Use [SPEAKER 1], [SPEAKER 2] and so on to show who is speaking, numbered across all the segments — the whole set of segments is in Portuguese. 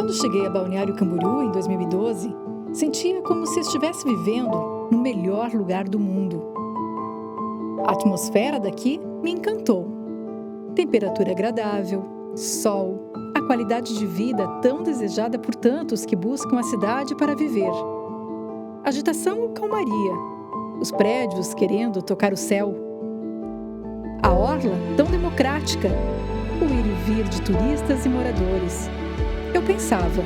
[SPEAKER 1] Quando cheguei a Balneário Camboriú em 2012, sentia como se estivesse vivendo no melhor lugar do mundo. A atmosfera daqui me encantou. Temperatura agradável, sol, a qualidade de vida tão desejada por tantos que buscam a cidade para viver. Agitação ou calmaria, os prédios querendo tocar o céu. A orla tão democrática, o ir e vir de turistas e moradores. Eu pensava,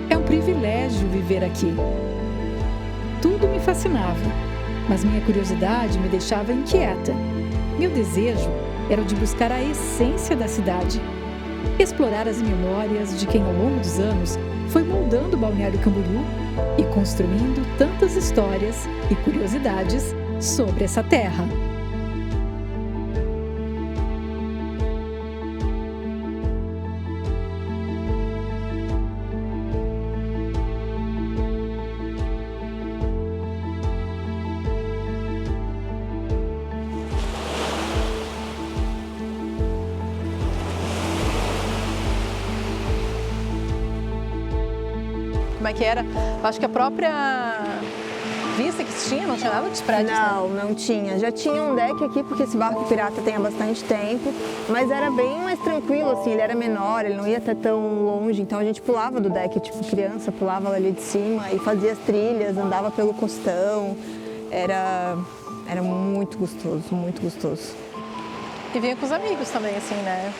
[SPEAKER 1] é um privilégio viver aqui. Tudo me fascinava, mas minha curiosidade me deixava inquieta. Meu desejo era o de buscar a essência da cidade, explorar as memórias de quem ao longo dos anos foi moldando Balneário Camboriú e construindo tantas histórias e curiosidades sobre essa terra.
[SPEAKER 2] Como é que era? Eu acho que a própria vista que tinha, não tinha nada de prédios,
[SPEAKER 3] Não, não tinha. Já tinha um deck aqui, porque esse barco pirata tem há bastante tempo, mas era bem mais tranquilo, assim, ele era menor, ele não ia até tão longe, então a gente pulava do deck, tipo criança, pulava ali de cima e fazia as trilhas, andava pelo costão, era muito gostoso, muito gostoso.
[SPEAKER 2] E vinha com os amigos também, assim, né?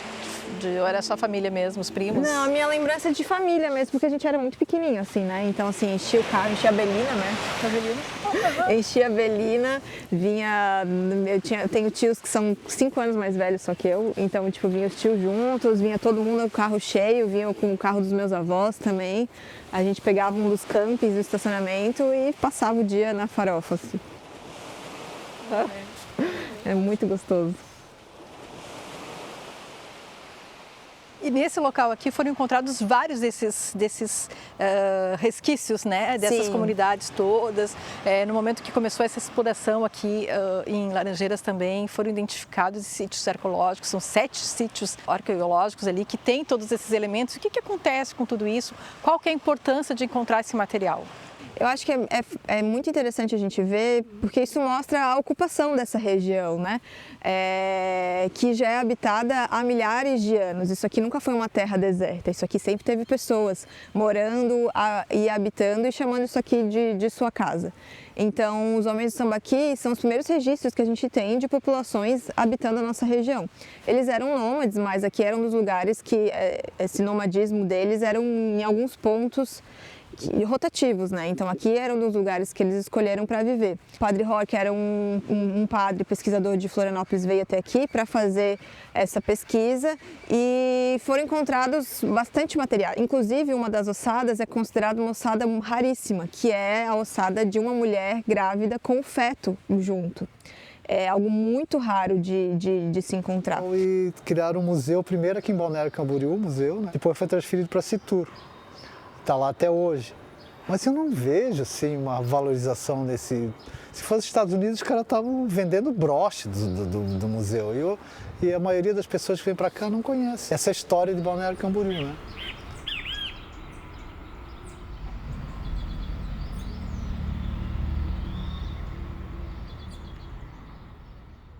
[SPEAKER 2] Ou era só a família mesmo, os primos?
[SPEAKER 3] Não, a minha lembrança é de família mesmo, porque a gente era muito pequenininho, assim, né? Então, assim, enchia o carro, enchia a Belina, né? Enchia a Belina, vinha... Eu tenho tios que são 5 anos mais velhos só que eu, então, tipo, vinha os tios juntos, vinha todo mundo com o carro cheio, vinha com o carro dos meus avós também. A gente pegava um dos campings do estacionamento e passava o dia na farofa, assim. É muito gostoso.
[SPEAKER 2] E nesse local aqui foram encontrados vários desses resquícios, né? Dessas
[SPEAKER 3] Sim.
[SPEAKER 2] comunidades todas. No momento que começou essa exploração aqui em Laranjeiras também, foram identificados sítios arqueológicos, são 7 sítios arqueológicos ali que têm todos esses elementos. O que acontece com tudo isso? Qual que é a importância de encontrar esse material?
[SPEAKER 3] Eu acho que é muito interessante a gente ver, porque isso mostra a ocupação dessa região, né? Que já é habitada há milhares de anos. Isso aqui nunca foi uma terra deserta, isso aqui sempre teve pessoas morando e habitando e chamando isso aqui de sua casa. Então, os homens do Sambaqui são os primeiros registros que a gente tem de populações habitando a nossa região. Eles eram nômades, mas aqui era um dos lugares que esse nomadismo deles eram em alguns pontos rotativos, né? Então aqui era um dos lugares que eles escolheram para viver. O Padre Roque era um padre pesquisador de Florianópolis, veio até aqui para fazer essa pesquisa e foram encontrados bastante material. Inclusive, uma das ossadas é considerada uma ossada raríssima, que é a ossada de uma mulher grávida com o feto junto. É algo muito raro de se encontrar.
[SPEAKER 4] E criaram um museu, primeiro aqui em Balneário Camboriú, museu, né? Depois foi transferido para Situro. Está lá até hoje. Mas eu não vejo assim, uma valorização nesse... Se fosse Estados Unidos, os caras estavam vendendo broche do museu. E a maioria das pessoas que vêm para cá não conhece essa história de Balneário Camboriú, né?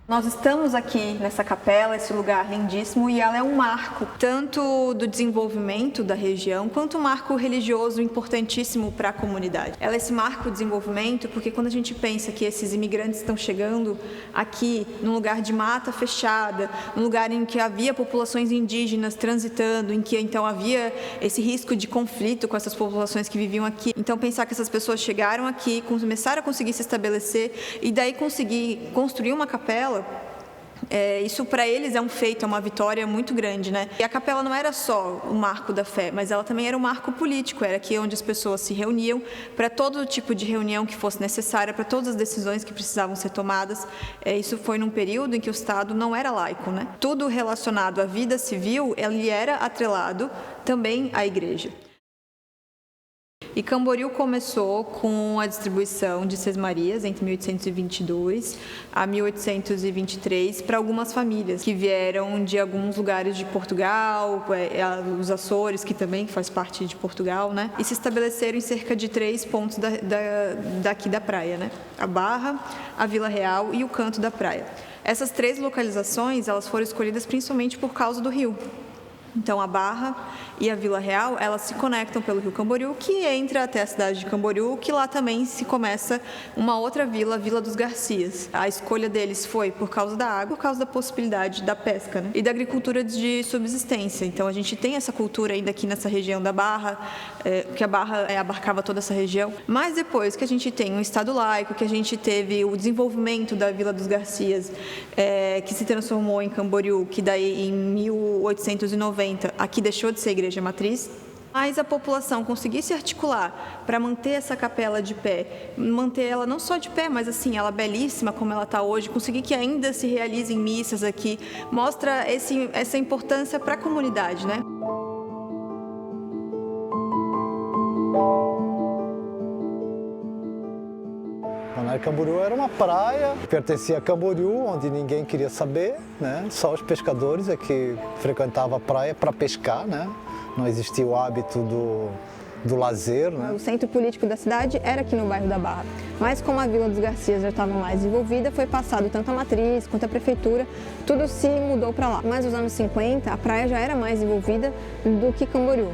[SPEAKER 3] Nós estamos aqui nessa capela, esse lugar lindíssimo, e ela é um marco, tanto do desenvolvimento da região, quanto um marco religioso importantíssimo para a comunidade. Ela é esse marco de desenvolvimento porque quando a gente pensa que esses imigrantes estão chegando aqui, num lugar de mata fechada, num lugar em que havia populações indígenas transitando, em que então havia esse risco de conflito com essas populações que viviam aqui. Então pensar que essas pessoas chegaram aqui, começaram a conseguir se estabelecer e daí conseguir construir uma capela, isso para eles é um feito, é uma vitória muito grande, né? E a capela não era só o marco da fé, mas ela também era um marco político, era aqui onde as pessoas se reuniam para todo tipo de reunião que fosse necessária, para todas as decisões que precisavam ser tomadas. Isso foi num período em que o Estado não era laico, né? Tudo relacionado à vida civil, ele era atrelado também à igreja. E Camboriú começou com a distribuição de sesmarias entre 1822 a 1823 para algumas famílias que vieram de alguns lugares de Portugal, os Açores, que também faz parte de Portugal, né? E se estabeleceram em cerca de 3 pontos daqui da praia, né? A Barra, a Vila Real e o Canto da Praia. Essas 3 localizações, elas foram escolhidas principalmente por causa do rio. Então, a Barra e a Vila Real, elas se conectam pelo rio Camboriú, que entra até a cidade de Camboriú, que lá também se começa uma outra vila, a Vila dos Garcias. A escolha deles foi por causa da água, por causa da possibilidade da pesca, né? E da agricultura de subsistência. Então, a gente tem essa cultura ainda aqui nessa região da Barra, que a Barra abarcava toda essa região. Mas depois que a gente tem um Estado laico, que a gente teve o desenvolvimento da Vila dos Garcias, que se transformou em Camboriú, que daí em 1890 aqui deixou de ser igreja matriz, mas a população conseguir se articular para manter essa capela de pé, manter ela não só de pé, mas assim, ela belíssima como ela está hoje, conseguir que ainda se realizem missas aqui, mostra essa importância para a comunidade, né?
[SPEAKER 4] Balneário Camboriú era uma praia, pertencia a Camboriú, onde ninguém queria saber, né? Só os pescadores é que frequentavam a praia para pescar, né? Não existia o hábito do lazer, né?
[SPEAKER 3] O centro político da cidade era aqui no bairro da Barra, mas como a Vila dos Garcias já estava mais envolvida, foi passado tanto a matriz quanto a prefeitura, tudo se mudou para lá. Mas nos anos 50, a praia já era mais envolvida do que Camboriú.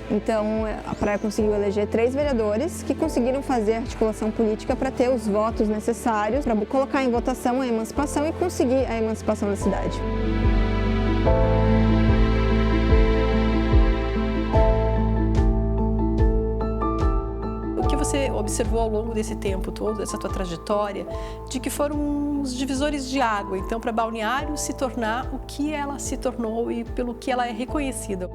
[SPEAKER 3] Então, a praia conseguiu eleger 3 vereadores que conseguiram fazer a articulação política para ter os votos necessários para colocar em votação a emancipação e conseguir a emancipação da cidade.
[SPEAKER 2] O que você observou ao longo desse tempo todo, essa tua trajetória, de que foram os divisores de água, então, para Balneário se tornar o que ela se tornou e pelo que ela é reconhecida?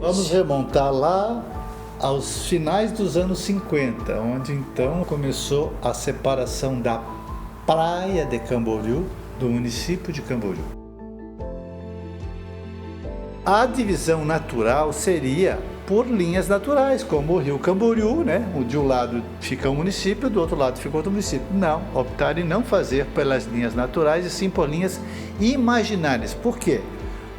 [SPEAKER 5] Vamos remontar lá aos finais dos anos 50, onde então começou a separação da praia de Camboriú do município de Camboriú. A divisão natural seria por linhas naturais, como o rio Camboriú, né? De um lado fica o município, do outro lado fica outro município. Não, optaram em não fazer pelas linhas naturais e sim por linhas imaginárias. Por quê?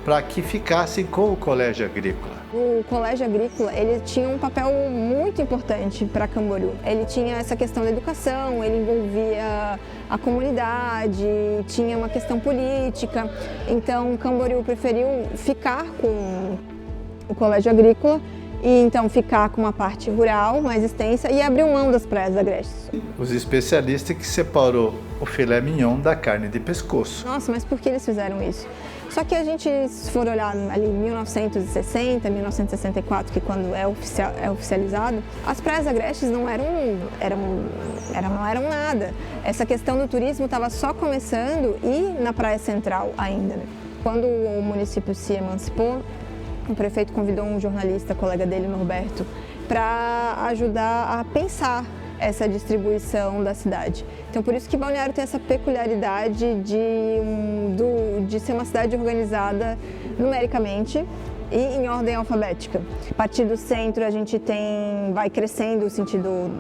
[SPEAKER 5] Para que ficassem com o colégio agrícola.
[SPEAKER 3] O colégio agrícola, ele tinha um papel muito importante para Camboriú. Ele tinha essa questão da educação, ele envolvia a comunidade, tinha uma questão política. Então, Camboriú preferiu ficar com o colégio agrícola e então ficar com uma parte rural mais extensa e abriu mão das praias agrestes.
[SPEAKER 5] Os especialistas que separou o filé mignon da carne de pescoço.
[SPEAKER 3] Nossa, mas por que eles fizeram isso? Só que a gente, se for olhar ali em 1960, 1964, que quando é oficializado, as praias agrestes não eram nada. Essa questão do turismo estava só começando e na praia central ainda. Né? Quando o município se emancipou, o prefeito convidou um jornalista, colega dele, Norberto, para ajudar a pensar essa distribuição da cidade. Então, por isso que Balneário tem essa peculiaridade de ser uma cidade organizada numericamente e em ordem alfabética. A partir do centro, a gente vai crescendo o sentido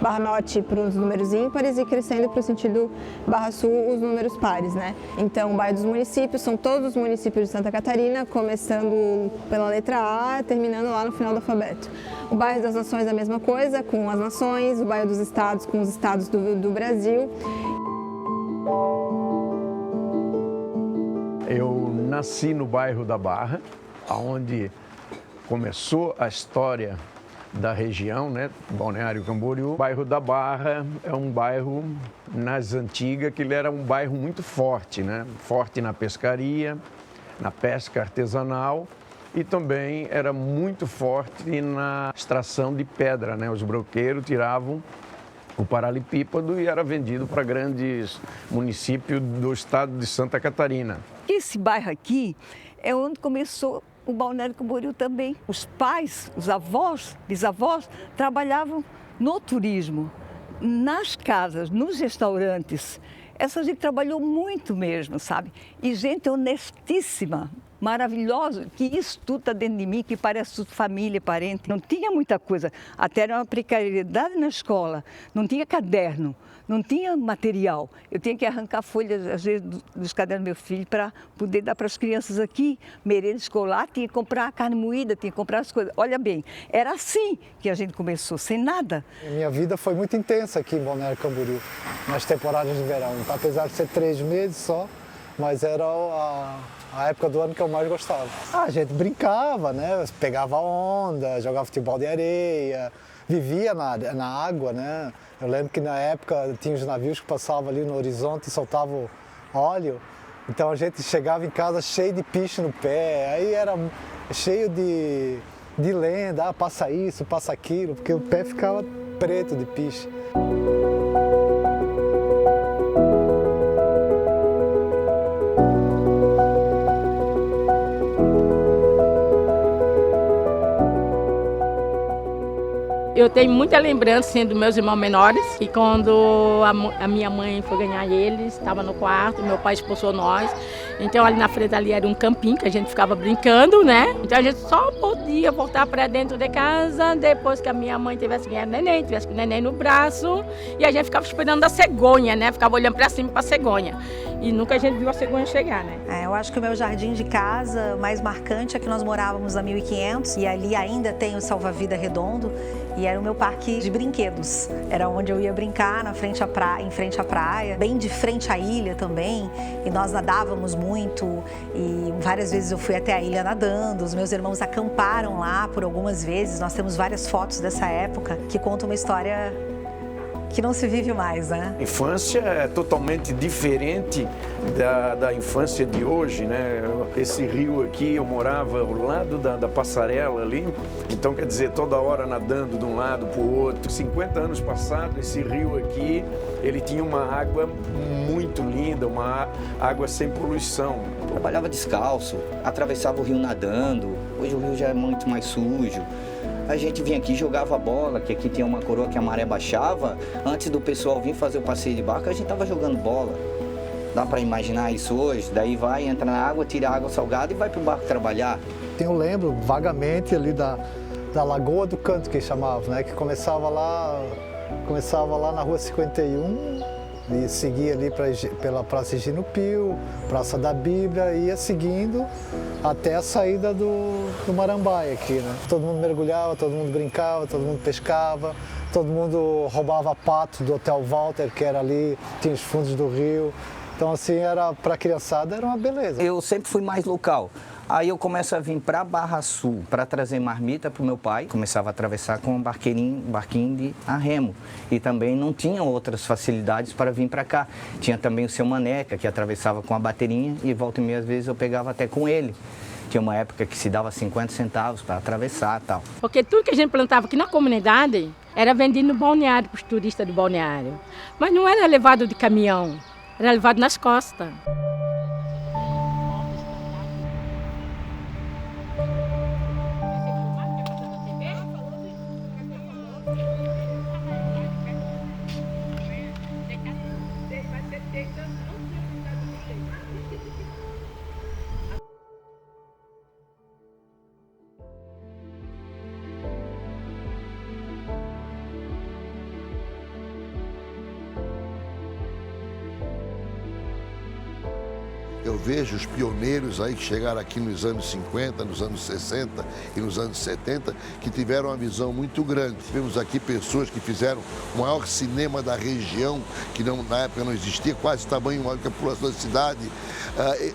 [SPEAKER 3] Barra Norte para os números ímpares e crescendo para o sentido Barra Sul os números pares, né? Então, o bairro dos municípios são todos os municípios de Santa Catarina, começando pela letra A, terminando lá no final do alfabeto. O bairro das Nações é a mesma coisa, com as nações, o bairro dos estados com os estados do Brasil.
[SPEAKER 6] Eu nasci no bairro da Barra, onde começou a história da região, né, Balneário Camboriú. O bairro da Barra é um bairro, nas antigas, que ele era um bairro muito forte, né, forte na pescaria, na pesca artesanal e também era muito forte na extração de pedra, né, os broqueiros tiravam o paralelepípedo e era vendido para grandes municípios do estado de Santa Catarina.
[SPEAKER 7] Esse bairro aqui é onde começou o Balneário Camboriú também. Os pais, os avós, bisavós, trabalhavam no turismo, nas casas, nos restaurantes. Essa gente trabalhou muito mesmo, sabe? E gente honestíssima, maravilhosos, que isso tudo está dentro de mim, que parece tudo família, parente. Não tinha muita coisa, até era uma precariedade na escola, não tinha caderno, não tinha material. Eu tinha que arrancar folhas, às vezes, dos cadernos do meu filho para poder dar para as crianças aqui, merenda escolar, tinha que comprar carne moída, tinha que comprar as coisas. Olha bem, era assim que a gente começou, sem nada.
[SPEAKER 4] Minha vida foi muito intensa aqui em Balneário Camboriú, nas temporadas de verão. Apesar de ser 3 meses só, mas era a época do ano que eu mais gostava. A gente brincava, né? Pegava onda, jogava futebol de areia, vivia na água, né? Eu lembro que na época tinha os navios que passavam ali no horizonte e soltavam óleo. Então a gente chegava em casa cheio de piche no pé, aí era cheio de lenda, passa isso, passa aquilo, porque o pé ficava preto de piche.
[SPEAKER 8] Eu tenho muita lembrança assim, dos meus irmãos menores, e quando a minha mãe foi ganhar eles, estava no quarto, meu pai expulsou nós. Então ali na frente ali era um campinho que a gente ficava brincando, né? Então a gente só podia voltar para dentro de casa depois que a minha mãe tivesse ganhado neném, tivesse com o neném no braço, e a gente ficava esperando a cegonha, né? Ficava olhando para cima para a cegonha. E nunca a gente viu a cegonha chegar, né?
[SPEAKER 9] Eu acho que o meu jardim de casa mais marcante é que nós morávamos na 1500 e ali ainda tem o Salva-Vida Redondo. E era o meu parque de brinquedos. Era onde eu ia brincar em frente à praia, bem de frente à ilha também. E nós nadávamos muito e várias vezes eu fui até a ilha nadando. Os meus irmãos acamparam lá por algumas vezes. Nós temos várias fotos dessa época que contam uma história que não se vive mais, né?
[SPEAKER 6] A infância é totalmente diferente da infância de hoje, né? Esse rio aqui, eu morava ao lado da passarela ali, então quer dizer, toda hora nadando de um lado para o outro. 50 anos passados, esse rio aqui, ele tinha uma água muito linda, uma água sem poluição.
[SPEAKER 10] Trabalhava descalço, atravessava o rio nadando, hoje o rio já é muito mais sujo. A gente vinha aqui e jogava bola, que aqui tinha uma coroa que a maré baixava. Antes do pessoal vir fazer o passeio de barco, a gente estava jogando bola. Dá para imaginar isso hoje? Daí vai, entra na água, tira a água salgada e vai para o barco trabalhar.
[SPEAKER 4] Eu lembro vagamente ali da Lagoa do Canto, que chamava, né? Que começava lá na Rua 51 e seguia ali pela Praça Higino Pio, Praça da Bíblia, e ia seguindo até a saída do Marambaia aqui, né? Todo mundo mergulhava, todo mundo brincava, todo mundo pescava, todo mundo roubava pato do Hotel Walter, que era ali, tinha os fundos do rio. Então assim, para a criançada era uma beleza.
[SPEAKER 10] Eu sempre fui mais local. Aí eu começo a vir para Barra Sul para trazer marmita para o meu pai. Começava a atravessar com um barquinho de a remo. E também não tinha outras facilidades para vir para cá. Tinha também o seu Maneca, que atravessava com a baterinha e volta e meia às vezes eu pegava até com ele. Tinha uma época que se dava 50 centavos para atravessar e tal.
[SPEAKER 8] Porque tudo que a gente plantava aqui na comunidade era vendido no balneário, para os turistas do balneário. Mas não era levado de caminhão, era levado nas costas.
[SPEAKER 11] Eu vejo os pioneiros aí que chegaram aqui nos anos 50, nos anos 60 e nos anos 70, que tiveram uma visão muito grande. Tivemos aqui pessoas que fizeram o maior cinema da região, que na época não existia, quase tamanho maior que a população da cidade.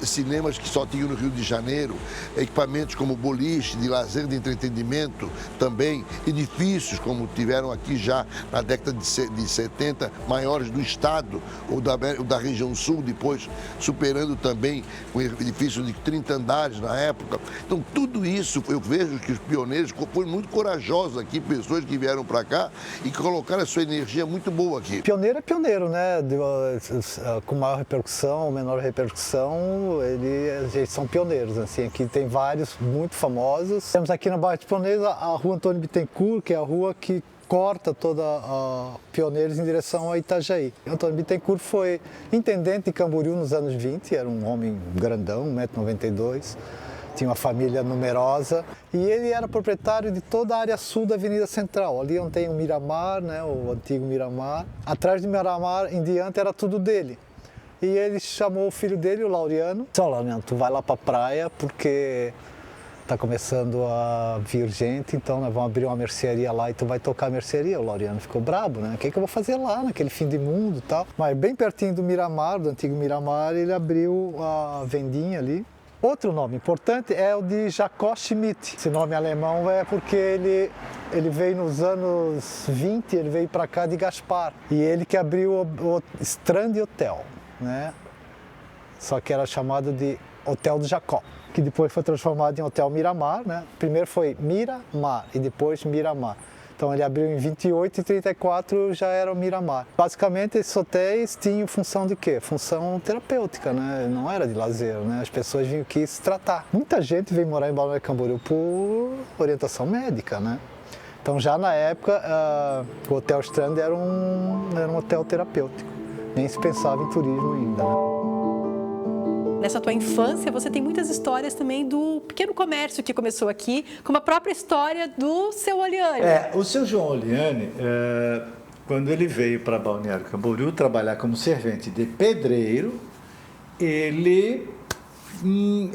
[SPEAKER 11] Cinemas que só tinham no Rio de Janeiro, equipamentos como boliche, de lazer, de entretenimento também, edifícios como tiveram aqui já na década de 70, maiores do estado ou da região sul, depois superando também um edifício de 30 andares na época. Então tudo isso, eu vejo que os pioneiros foram muito corajosos aqui, pessoas que vieram para cá e que colocaram a sua energia muito boa aqui.
[SPEAKER 4] Pioneiro é pioneiro, né? Com maior repercussão ou menor repercussão, eles são pioneiros, assim. Aqui tem vários muito famosos. Temos aqui na Barra de Pioneiros a Rua Antônio Bittencourt, que é a rua que corta toda a Pioneiros em direção a Itajaí. Antônio Bittencourt foi intendente de Camboriú nos anos 20, era um homem grandão, 1,92 m. tinha uma família numerosa e ele era proprietário de toda a área sul da Avenida Central, ali onde tem o Miramar, né, o antigo Miramar. Atrás do Miramar em diante era tudo dele. E ele chamou o filho dele, o Laureano, disse: "Ó, Laureano, tu vai lá para a praia porque está começando a vir gente, então nós vamos abrir uma mercearia lá e tu vai tocar a mercearia." O Laureano ficou brabo, né? O que eu vou fazer lá, naquele fim de mundo e tal? Mas bem pertinho do Miramar, do antigo Miramar, ele abriu a vendinha ali. Outro nome importante é o de Jacob Schmidt. Esse nome alemão é porque ele veio nos anos 20, ele veio para cá de Gaspar. E ele que abriu o Strand Hotel, né? Só que era chamado de Hotel de Jacob, que depois foi transformado em Hotel Miramar, né? Primeiro foi Miramar e depois Miramar. Então ele abriu em 28 e 34 já era o Miramar. Basicamente esses hotéis tinham função de quê? Função terapêutica, né? Não era de lazer, né? As pessoas vinham aqui se tratar. Muita gente veio morar em Balneário Camboriú por orientação médica, né? Então já na época o Hotel Strand era um hotel terapêutico. Nem se pensava em turismo ainda, né?
[SPEAKER 2] Nessa tua infância, você tem muitas histórias também do pequeno comércio que começou aqui, como a própria história do seu Oliane.
[SPEAKER 5] O seu João Oliane, quando ele veio para Balneário Camboriú trabalhar como servente de pedreiro, ele,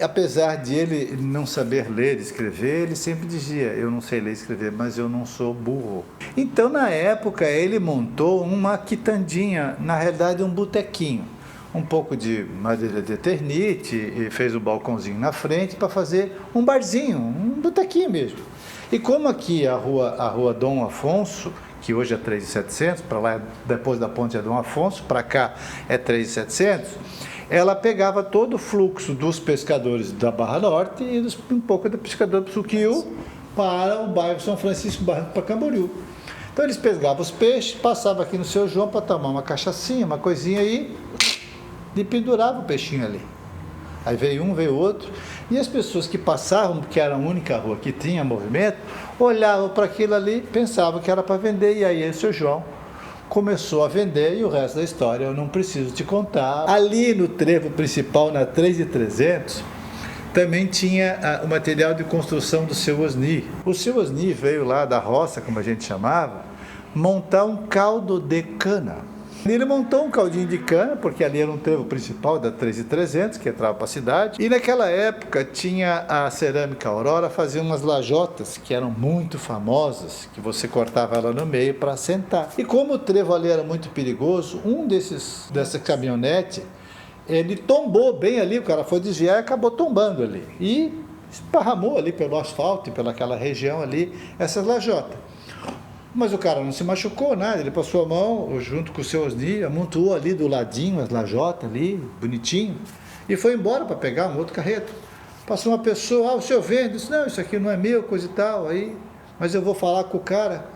[SPEAKER 5] apesar de ele não saber ler e escrever, ele sempre dizia: "Eu não sei ler e escrever, mas eu não sou burro." Então, na época, ele montou uma quitandinha, na realidade um botequinho. Um pouco de madeira de eternite e fez um balcãozinho na frente para fazer um barzinho, um botequinho mesmo. E como aqui a rua Dom Afonso, que hoje é 3.700, para lá depois da ponte é Dom Afonso, para cá é 3.700, ela pegava todo o fluxo dos pescadores da Barra Norte e um pouco do pescador do Suquiú para o bairro São Francisco, Barranco, para Camboriú. Então eles pegavam os peixes, passavam aqui no seu João para tomar uma cachaçinha, uma coisinha aí, e pendurava o peixinho ali. Aí veio um, veio outro, e as pessoas que passavam, porque era a única rua que tinha movimento, olhavam para aquilo ali, pensavam que era para vender, e aí o seu João começou a vender, e o resto da história eu não preciso te contar. Ali no trevo principal, na 3.300, também tinha o material de construção do seu Osni. O seu Osni veio lá da roça, como a gente chamava, montar um caldo de cana. Ele montou um caldinho de cana, porque ali era um trevo principal da 3.300, que entrava para a cidade. E naquela época tinha a Cerâmica Aurora, fazia umas lajotas que eram muito famosas, que você cortava ela no meio para sentar. E como o trevo ali era muito perigoso, dessa caminhonete, ele tombou bem ali, o cara foi desviar e acabou tombando ali. E esparramou ali pelo asfalto e pelaquela região ali, essas lajotas. Mas o cara não se machucou, nada, ele passou a mão junto com o seu Osni, amontoou ali do ladinho as lajotas ali, bonitinho, e foi embora para pegar um outro carreto. Passou uma pessoa: o senhor vende? Disse: "Não, isso aqui não é meu, coisa e tal, aí, mas eu vou falar com o cara."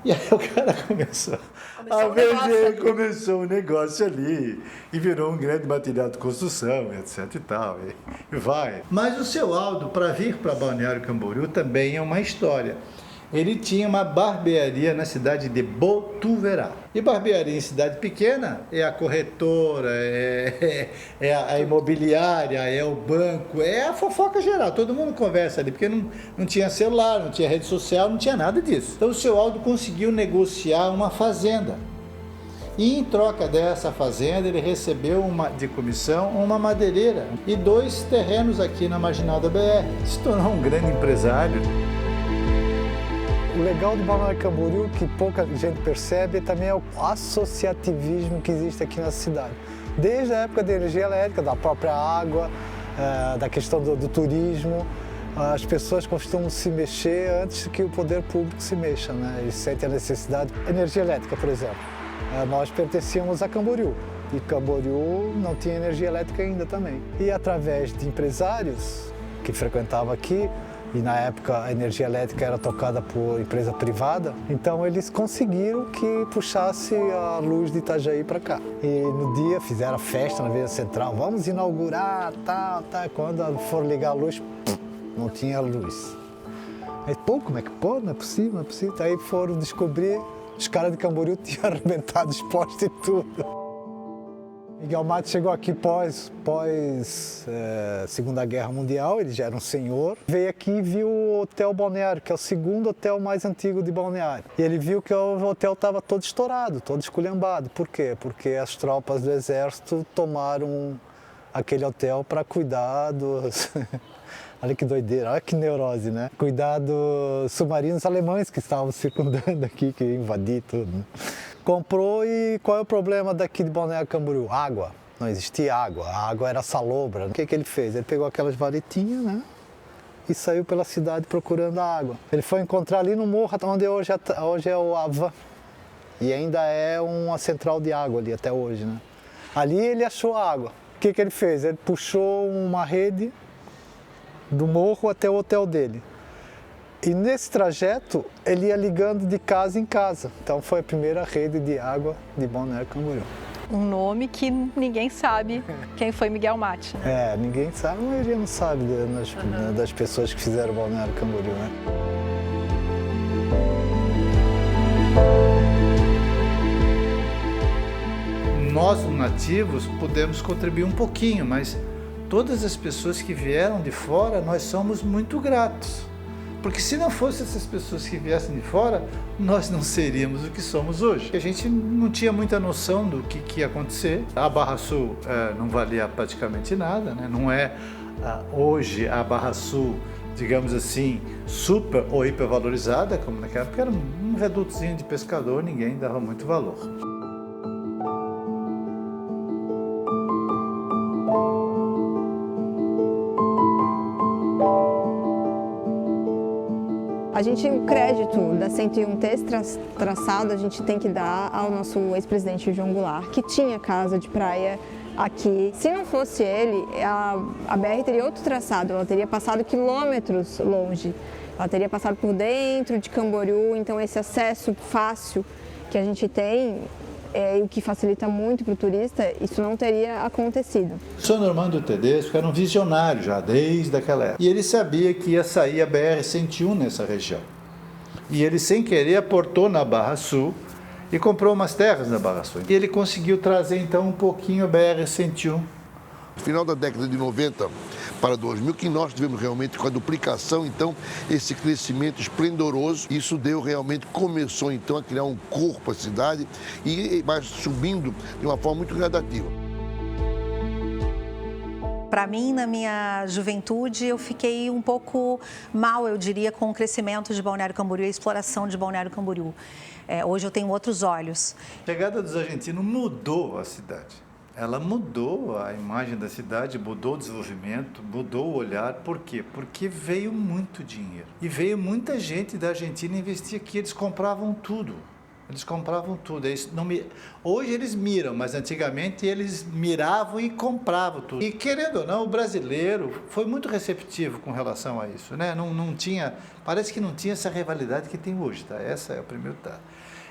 [SPEAKER 5] E aí o cara começou a vender, começou um negócio ali, e virou um grande material de construção, etc e tal, e vai. Mas o seu Aldo, para vir para Balneário Camboriú, também é uma história. Ele tinha uma barbearia na cidade de Botuverá. E barbearia em cidade pequena é a corretora, é a imobiliária, é o banco, é a fofoca geral. Todo mundo conversa ali, porque não tinha celular, não tinha rede social, não tinha nada disso. Então o seu Aldo conseguiu negociar uma fazenda. E em troca dessa fazenda, ele recebeu de comissão uma madeireira e 2 terrenos aqui na Marginal da BR. Se tornou um grande empresário.
[SPEAKER 4] O legal do Balneário Camboriú, que pouca gente percebe, também é o associativismo que existe aqui na cidade. Desde a época da energia elétrica, da própria água, da questão do turismo, as pessoas costumam se mexer antes que o poder público se mexa, né? Eles sentem a necessidade. Energia elétrica, por exemplo. Nós pertencíamos a Camboriú e Camboriú não tinha energia elétrica ainda também. E através de empresários que frequentavam aqui, e na época a energia elétrica era tocada por empresa privada, então eles conseguiram que puxasse a luz de Itajaí para cá. E no dia fizeram a festa na Avenida Central, vamos inaugurar, tal. Quando foram ligar a luz, não tinha luz. Aí, como é que pode? Não é possível, não é possível. Aí foram descobrir, os caras de Camboriú tinham arrebentado os postes e tudo. Miguel Matos chegou aqui pós Segunda Guerra Mundial, ele já era um senhor. Veio aqui e viu o Hotel Balneário, que é o segundo hotel mais antigo de Balneário. E ele viu que o hotel estava todo estourado, todo esculhambado. Por quê? Porque as tropas do exército tomaram aquele hotel para cuidar dos... Olha que doideira, olha que neurose, né? Cuidar dos submarinos alemães que estavam circundando aqui, que invadir tudo, né? Comprou e qual é o problema daqui de Balneário Camboriú? Água. Não existia água, a água era salobra. O que ele fez? Ele pegou aquelas varetinhas, né? E saiu pela cidade procurando a água. Ele foi encontrar ali no morro, onde hoje é o Avan. E ainda é uma central de água ali até hoje, né? Ali ele achou a água. O que ele fez? Ele puxou uma rede do morro até o hotel dele. E nesse trajeto, ele ia ligando de casa em casa. Então foi a primeira rede de água de Balneário Camboriú.
[SPEAKER 2] Um nome que ninguém sabe quem foi Miguel Matos, né?
[SPEAKER 4] Ninguém sabe, a maioria não sabe das pessoas que fizeram Balneário Camboriú, né?
[SPEAKER 5] Nós, nativos, podemos contribuir um pouquinho, mas todas as pessoas que vieram de fora, nós somos muito gratos. Porque se não fossem essas pessoas que viessem de fora, nós não seríamos o que somos hoje. A gente não tinha muita noção do que ia acontecer. A Barra Sul não valia praticamente nada, né? Não é hoje a Barra Sul, digamos assim, super ou hipervalorizada, como naquela época era um redutozinho de pescador, ninguém dava muito valor.
[SPEAKER 3] O crédito da 101T traçado a gente tem que dar ao nosso ex-presidente João Goulart, que tinha casa de praia aqui. Se não fosse ele, a BR teria outro traçado, ela teria passado quilômetros longe. Ela teria passado por dentro de Camboriú, então esse acesso fácil que a gente tem, o que facilita muito para o turista, isso não teria acontecido.
[SPEAKER 5] O senhor Normando Tedesco era um visionário já desde aquela época. E ele sabia que ia sair a BR-101 nessa região. E ele, sem querer, aportou na Barra Sul e comprou umas terras na Barra Sul. E ele conseguiu trazer, então, um pouquinho a BR-101.
[SPEAKER 11] No final da década de 90 para 2000, que nós tivemos realmente com a duplicação, então, esse crescimento esplendoroso. Isso começou, então, a criar um corpo à cidade e vai subindo de uma forma muito gradativa.
[SPEAKER 9] Para mim, na minha juventude, eu fiquei um pouco mal, eu diria, com o crescimento de Balneário Camboriú e a exploração de Balneário Camboriú. Hoje eu tenho outros olhos.
[SPEAKER 5] A chegada dos argentinos mudou a cidade. Ela mudou a imagem da cidade, mudou o desenvolvimento, mudou o olhar. Por quê? Porque veio muito dinheiro. E veio muita gente da Argentina investir aqui, eles compravam tudo. Eles compravam tudo. Hoje eles miram, mas antigamente eles miravam e compravam tudo. E querendo ou não, o brasileiro foi muito receptivo com relação a isso, né? Não tinha, parece que não tinha essa rivalidade que tem hoje, tá? Essa é o primeiro dado.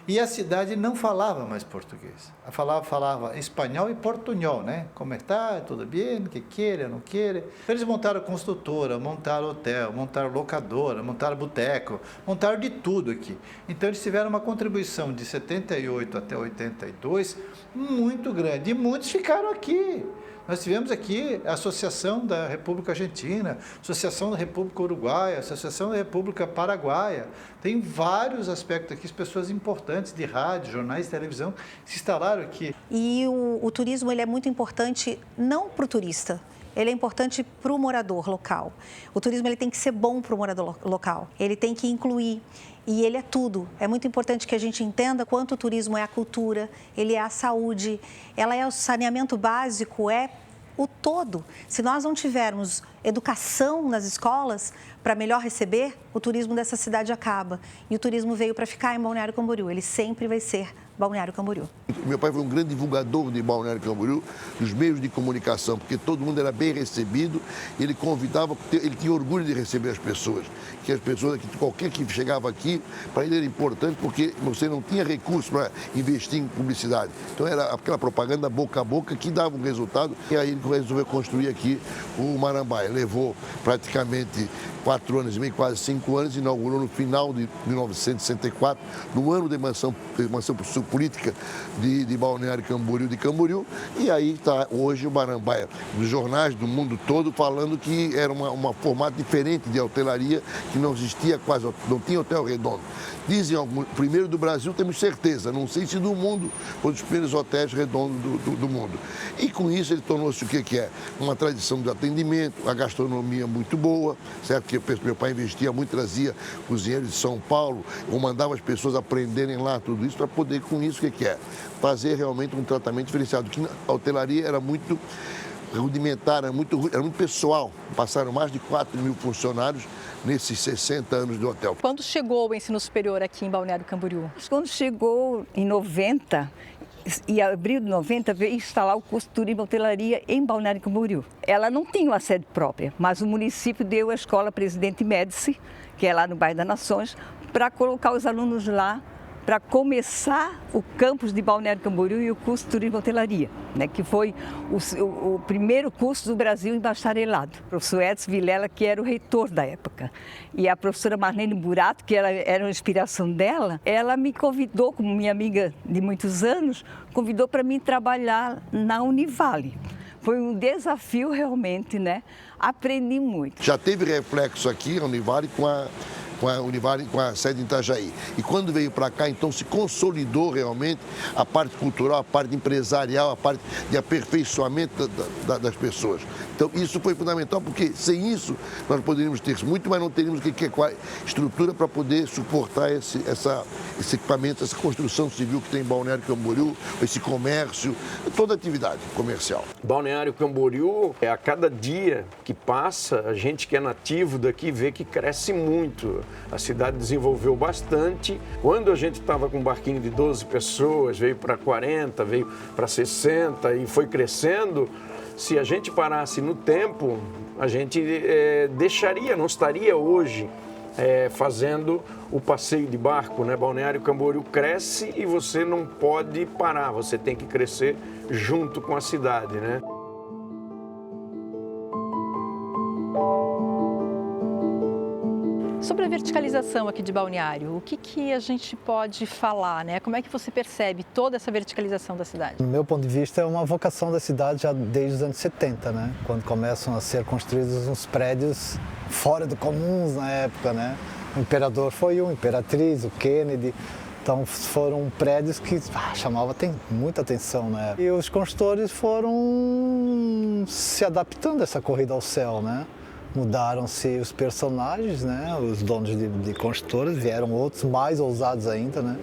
[SPEAKER 5] E a cidade não falava mais português. Falava espanhol e portunhol, né? Como está? Tudo bem? Que queira, não queira? Eles montaram construtora, montaram hotel, montaram locadora, montaram boteco, montaram de tudo aqui. Então eles tiveram uma contribuição de 78 até 82 muito grande. E muitos ficaram aqui. Nós tivemos aqui a Associação da República Argentina, Associação da República Uruguaia, Associação da República Paraguaia. Tem vários aspectos aqui, pessoas importantes de rádio, jornais, televisão, que se instalaram aqui.
[SPEAKER 9] E o turismo ele é muito importante não para o turista, ele é importante para o morador local. O turismo ele tem que ser bom para o morador local, ele tem que incluir. E ele é tudo. É muito importante que a gente entenda quanto o turismo é a cultura, ele é a saúde, ela é o saneamento básico, é o todo. Se nós não tivermos educação nas escolas para melhor receber, o turismo dessa cidade acaba. E o turismo veio para ficar em Balneário Camboriú, ele sempre vai ser Balneário Camboriú.
[SPEAKER 11] Meu pai foi um grande divulgador de Balneário Camboriú, dos meios de comunicação, porque todo mundo era bem recebido, ele convidava, ele tinha orgulho de receber as pessoas, que as pessoas, qualquer que chegava aqui, para ele era importante porque você não tinha recurso para investir em publicidade. Então era aquela propaganda boca a boca que dava um resultado, e aí ele resolveu construir aqui o Marambaia. Levou praticamente 4 anos e meio, quase 5 anos, inaugurou no final de 1964, no ano da emancipação política de Balneário Camboriú, de Camboriú, e aí está hoje o Marambaia, dos jornais do mundo todo falando que era um formato diferente de hotelaria, que não existia quase, não tinha hotel redondo. Dizem alguns, primeiro do Brasil, temos certeza, não sei se do mundo, foi dos primeiros hotéis redondos do mundo. E com isso ele tornou-se o que é? Uma tradição de atendimento, a gastronomia muito boa, certo? Que meu pai investia muito, trazia cozinheiros de São Paulo, ou mandava as pessoas aprenderem lá tudo isso, para poder com isso o que é? Fazer realmente um tratamento diferenciado, que a hotelaria era muito rudimentar, era muito pessoal. Passaram mais de 4 mil funcionários nesses 60 anos do hotel.
[SPEAKER 2] Quando chegou o ensino superior aqui em Balneário Camboriú?
[SPEAKER 7] Quando chegou em 90, em abril de 90, veio instalar o curso de Turismo e Hotelaria em Balneário Camboriú. Ela não tinha uma sede própria, mas o município deu a Escola Presidente Médici, que é lá no bairro das Nações, para colocar os alunos lá, para começar o campus de Balneário Camboriú e o curso de Turismo e Hotelaria, né, que foi o primeiro curso do Brasil em bacharelado. O professor Edson Vilela, que era o reitor da época, e a professora Marlene Burato, que era uma inspiração dela, ela me convidou, como minha amiga de muitos anos, convidou para mim trabalhar na Univale. Foi um desafio realmente, né? Aprendi muito.
[SPEAKER 11] Já teve reflexo aqui, a Univale, com a sede em Itajaí. E quando veio para cá, então se consolidou realmente a parte cultural, a parte empresarial, a parte de aperfeiçoamento das pessoas. Então isso foi fundamental, porque sem isso nós poderíamos ter muito, mas não teríamos estrutura para poder suportar esse equipamento, essa construção civil que tem em Balneário Camboriú, esse comércio, toda a atividade comercial.
[SPEAKER 6] Balneário Camboriú, a cada dia que passa, a gente que é nativo daqui vê que cresce muito. A cidade desenvolveu bastante. Quando a gente estava com um barquinho de 12 pessoas, veio para 40, veio para 60 e foi crescendo. Se a gente parasse no tempo, a gente deixaria, não estaria hoje fazendo o passeio de barco, né? Balneário Camboriú cresce e você não pode parar, você tem que crescer junto com a cidade, né?
[SPEAKER 2] Sobre a verticalização aqui de Balneário, o que a gente pode falar, né? Como é que você percebe toda essa verticalização da cidade?
[SPEAKER 4] Do meu ponto de vista, é uma vocação da cidade já desde os anos 70, né? Quando começam a ser construídos uns prédios fora do comuns na época, né? O Imperador foi um, Imperatriz, o Kennedy. Então foram prédios que chamavam muita atenção, né? E os construtores foram se adaptando a essa corrida ao céu, né? Mudaram-se os personagens, né? Os donos de construtoras, vieram outros mais ousados ainda, né?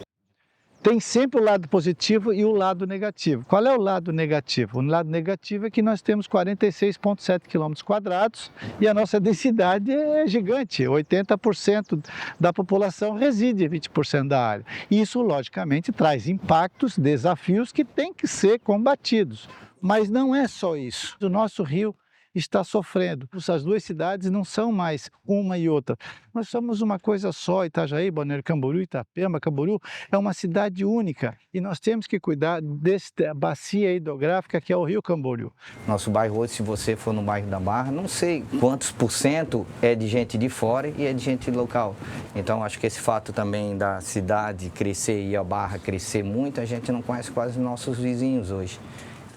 [SPEAKER 12] Tem sempre o lado positivo e o lado negativo. Qual é o lado negativo? O lado negativo é que nós temos 46,7 km² e a nossa densidade é gigante. 80% da população reside em 20% da área. Isso, logicamente, traz impactos, desafios que têm que ser combatidos. Mas não é só isso. O nosso rio está sofrendo. As duas cidades não são mais uma e outra. Nós somos uma coisa só. Itajaí, Balneário Camboriú, Itapema, Camboriú é uma cidade única e nós temos que cuidar desta bacia hidrográfica que é o Rio Camboriú.
[SPEAKER 10] Nosso bairro hoje, se você for no bairro da Barra, não sei quantos % é de gente de fora e é de gente local. Então acho que esse fato também da cidade crescer e a Barra crescer muito, a gente não conhece quase os nossos vizinhos hoje.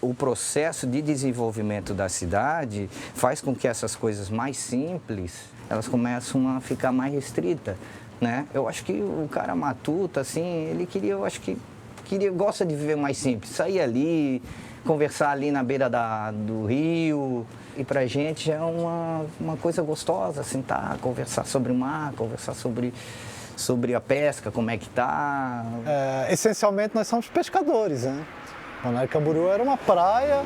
[SPEAKER 10] O processo de desenvolvimento da cidade faz com que essas coisas mais simples, elas começam a ficar mais restritas, né? Eu acho que o cara matuto, assim, ele gosta de viver mais simples, sair ali, conversar ali na beira do rio, e pra gente é uma coisa gostosa, sentar, conversar sobre o mar, conversar sobre a pesca, como é que tá.
[SPEAKER 4] Essencialmente nós somos pescadores, né? Balneário Camboriú era uma praia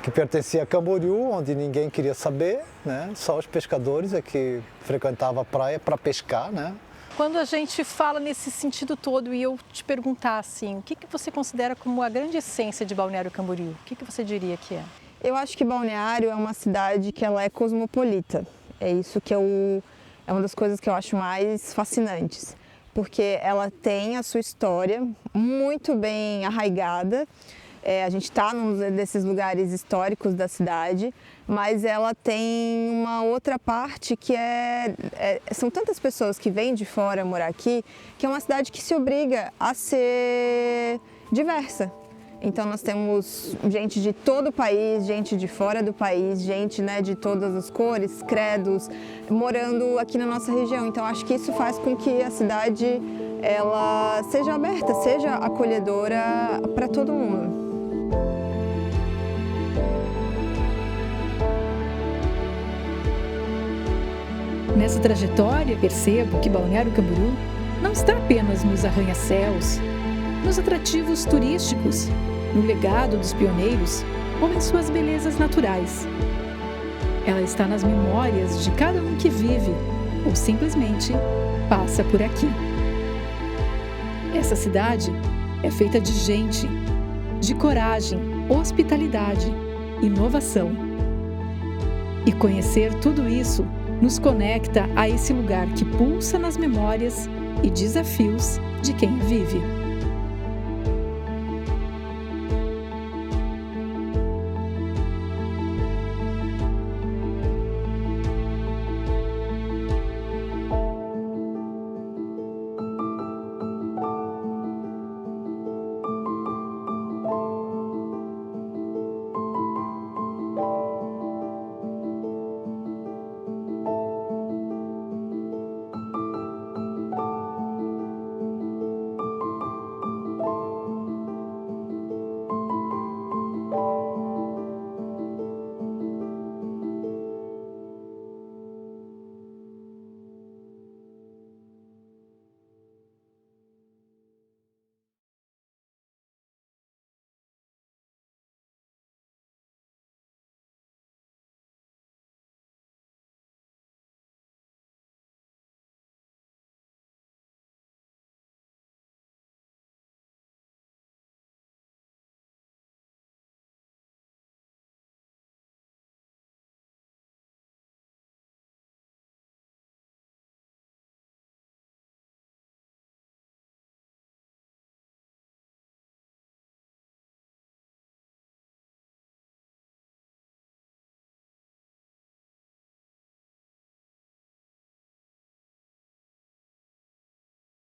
[SPEAKER 4] que pertencia a Camboriú, onde ninguém queria saber, né? Só os pescadores é que frequentavam a praia para pescar, né?
[SPEAKER 2] Quando a gente fala nesse sentido todo e eu te perguntar assim, o que você considera como a grande essência de Balneário Camboriú? O que você diria que é?
[SPEAKER 3] Eu acho que Balneário é uma cidade que ela é cosmopolita. É isso que é uma das coisas que eu acho mais fascinantes. Porque ela tem a sua história muito bem arraigada, A gente está num desses lugares históricos da cidade, mas ela tem uma outra parte que são tantas pessoas que vêm de fora morar aqui, que é uma cidade que se obriga a ser diversa. Então nós temos gente de todo o país, gente de fora do país, gente, né, de todas as cores, credos, morando aqui na nossa região. Então acho que isso faz com que a cidade ela seja aberta, seja acolhedora para todo mundo.
[SPEAKER 1] Nessa trajetória, percebo que Balneário Camboriú não está apenas nos arranha-céus, nos atrativos turísticos, no legado dos pioneiros ou em suas belezas naturais. Ela está nas memórias de cada um que vive ou simplesmente passa por aqui. Essa cidade é feita de gente, de coragem, hospitalidade, inovação. E conhecer tudo isso nos conecta a esse lugar que pulsa nas memórias e desafios de quem vive.